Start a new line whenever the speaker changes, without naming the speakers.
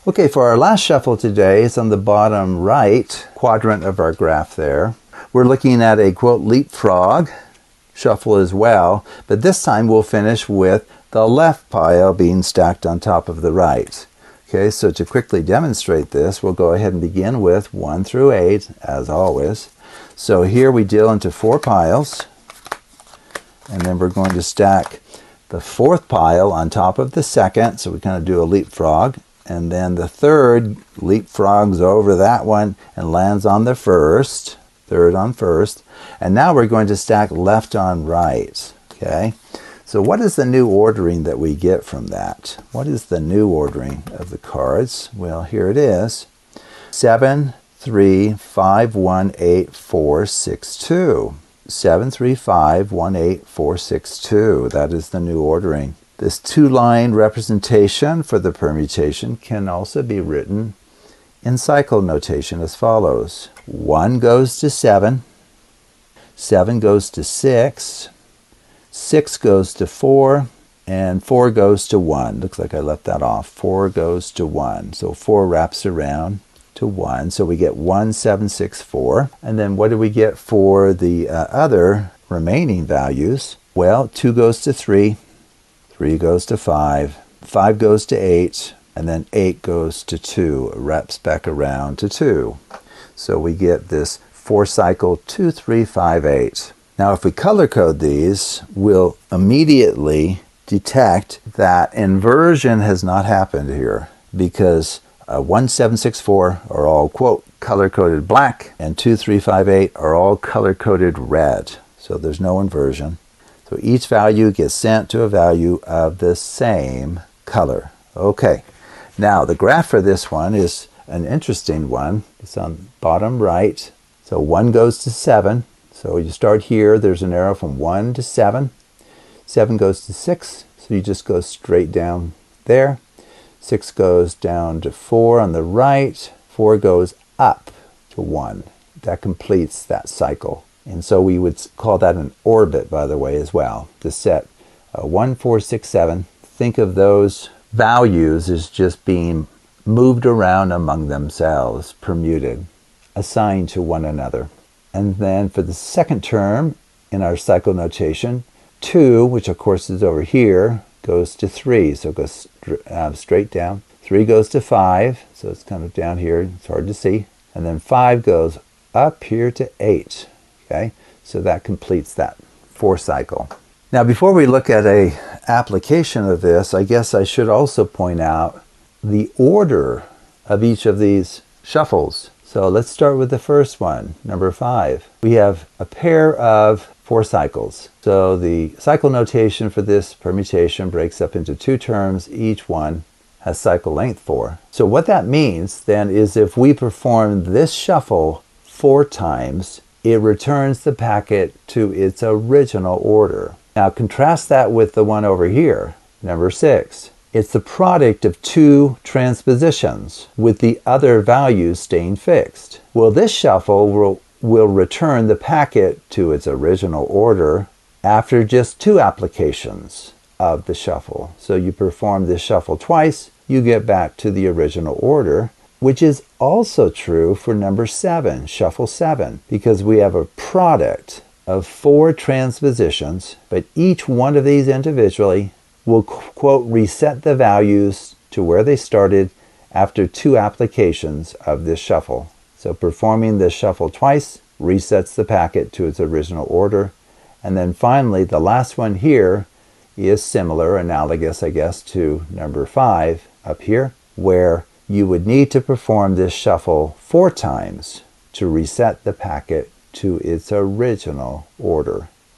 Okay, for our last shuffle today, it's on the bottom right quadrant of our graph there. We're looking at a, quote, leapfrog shuffle as well, but this time we'll finish with the left pile being stacked on top of the right. Okay, so to quickly demonstrate this, we'll go ahead and begin with 1 through 8, as always. So here we deal into 4 piles, and then we're going to stack the 4th pile on top of the 2nd, so we kind of do a leapfrog, and then the 3rd leapfrogs over that one and lands on the 1st, 3rd on 1st, and now we're going to stack left on right. Okay, so what is the new ordering that we get from that? What is the new ordering of the cards? Well, here it is: 7, 3, 5, 1, 8, 4, 6, 2. 7, 3, 5, 1, 8, 4, 6, 2. That is the new ordering. This 2-line representation for the permutation can also be written in cycle notation as follows. 1 goes to 7, 7 goes to 6, 6 goes to 4, and 4 goes to 1. Looks like I left that off. 4 goes to 1. So 4 wraps around to 1. So we get 1, 7, 6, 4. And then what do we get for the other remaining values? Well, 2 goes to 3, 3 goes to 5, 5 goes to 8, and then 8 goes to 2. It wraps back around to 2. So we get this 4-cycle 2, 3, 5, 8. Now if we color code these, we'll immediately detect that inversion has not happened here, because 1, 7, 6, 4 are all, quote, color-coded black, and 2, 3, 5, 8 are all color-coded red. So there's no inversion. So each value gets sent to a value of the same color. Okay, now the graph for this one is an interesting one. It's on bottom right. So 1 goes to 7. So you start here, there's an arrow from 1 to 7. 7 goes to 6, so you just go straight down there. 6 goes down to 4 on the right. 4 goes up to 1. That completes that cycle. And so we would call that an orbit, by the way, as well. The set 1, 4, 6, 7. Think of those values as just being moved around among themselves, permuted, assigned to one another. And then for the second term in our cycle notation, 2, which of course is over here, goes to 3. So it goes straight down. 3 goes to 5, so it's kind of down here. It's hard to see. And then 5 goes up here to 8. Okay, so that completes that 4-cycle. Now before we look at an application of this, I guess I should also point out the order of each of these shuffles. So let's start with the first one, number 5. We have a pair of 4 cycles. So the cycle notation for this permutation breaks up into 2 terms. Each one has cycle length 4. So what that means then is if we perform this shuffle 4 times, it returns the packet to its original order. Now contrast that with the one over here, number 6. It's the product of 2 transpositions with the other values staying fixed. Well, this shuffle will return the packet to its original order after just 2 applications of the shuffle. So you perform this shuffle twice, you get back to the original order, which is also true for number 7, shuffle 7, because we have a product of 4 transpositions, but each one of these individually will, quote, reset the values to where they started after 2 applications of this shuffle. So performing this shuffle twice resets the packet to its original order. And then finally, the last one here is similar, analogous, I guess, to number 5 up here, where you would need to perform this shuffle 4 times to reset the packet to its original order.